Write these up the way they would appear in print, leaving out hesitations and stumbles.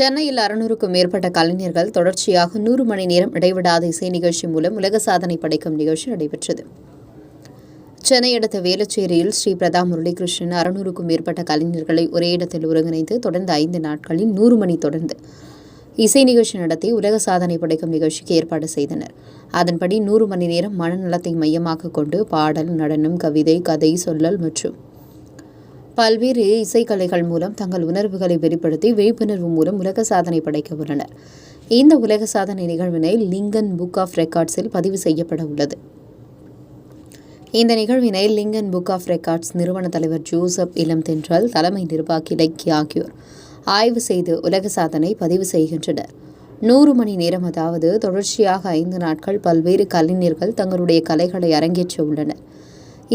சென்னையில் 600க்கும் மேற்பட்ட கலைஞர்கள் தொடர்ச்சியாக 100 மணி நேரம் இடைவிடாத இசை நிகழ்ச்சி மூலம் உலக சாதனை படைக்கும் நிகழ்ச்சி நடைபெற்றது. சென்னை அடுத்த வேளச்சேரியில் ஸ்ரீ பிரதா முரளிகிருஷ்ணன் 600க்கும் மேற்பட்ட கலைஞர்களை ஒரே இடத்தில் ஒருங்கிணைத்து தொடர்ந்து 5 நாட்களில் 100 மணி தொடர்ந்து இசை நிகழ்ச்சி நடத்தி உலக சாதனை படைக்கும் நிகழ்ச்சிக்கு ஏற்பாடு செய்தனர். அதன்படி 100 மணி நேரம் மனநலத்தை மையமாக கொண்டு பாடல், நடனம், கவிதை, கதை சொல்லல் மற்றும் பல்வேறு இசைக்கலைகள் மூலம் தங்கள் உணர்வுகளை வெளிப்படுத்தி விழிப்புணர்வு மூலம் உலக சாதனை படைக்க உள்ளனர். இந்த உலக சாதனை நிகழ்வினை லிங்கன் புக் ஆஃப் ரெக்கார்ட்ஸில் பதிவு செய்யப்பட உள்ளது. இந்த நிகழ்வினை லிங்கன் புக் ஆஃப் ரெக்கார்ட்ஸ் நிறுவன தலைவர் ஜோசப் இளம் தென்றல், தலைமை நிர்வாகி இலக்கிய ஆகியோர் ஆய்வு செய்து உலக சாதனை பதிவு செய்கின்றனர். 100 மணி நேரம், அதாவது தொடர்ச்சியாக 5 நாட்கள் பல்வேறு கலைஞர்கள் தங்களுடைய கலைகளை அரங்கேற்ற உள்ளனர்.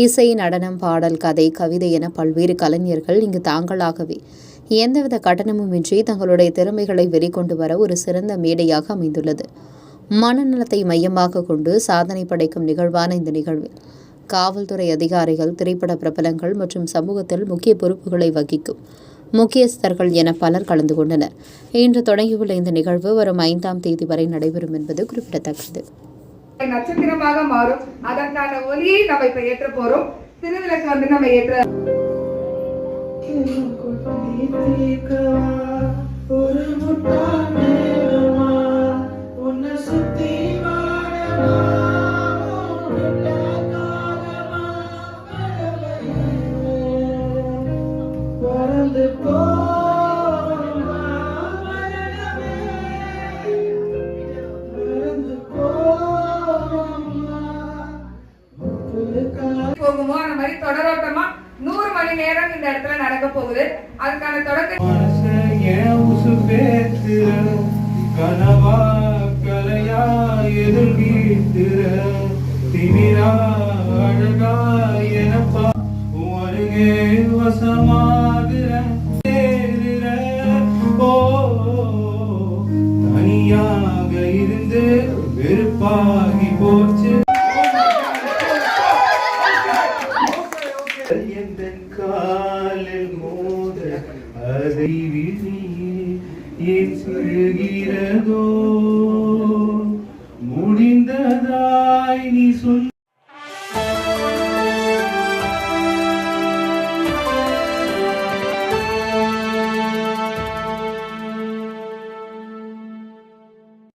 இசை, நடனம், பாடல், கதை, கவிதை என பல்வேறு கலைஞர்கள் இங்கு தாங்களாகவே எந்தவித கட்டணமும் இன்றி தங்களுடைய திறமைகளை வெளிக்கொண்டு வர ஒரு சிறந்த மேடையாக அமைந்துள்ளது. மனநலத்தை மையமாக கொண்டு சாதனை படைக்கும் நிகழ்வான இந்த நிகழ்வில் காவல்துறை அதிகாரிகள், திரைப்பட பிரபலங்கள் மற்றும் சமூகத்தில் முக்கிய பொறுப்புகளை வகிக்கும் முக்கியஸ்தர்கள் என பலர் கலந்து கொண்டனர். இன்று தொடங்கியுள்ள இந்த நிகழ்வு வரும் 5ஆம் தேதி வரை நடைபெறும் என்பது குறிப்பிடத்தக்கது. நட்சத்திரமாக மாறும். அதற்கான ஒலியை நம்ம இப்ப ஏற்ற போறோம். திருவிளக்கு வந்து நம்ம ஏற்ற போகுமோ அந்த மாதிரி தொடரோட்டமா 100 மணி நேரம் இந்த இடத்துல நடக்க போகுது. அதுக்கான தொடக்க தனியாக இருந்து வெறுப்பாகி போச்சு.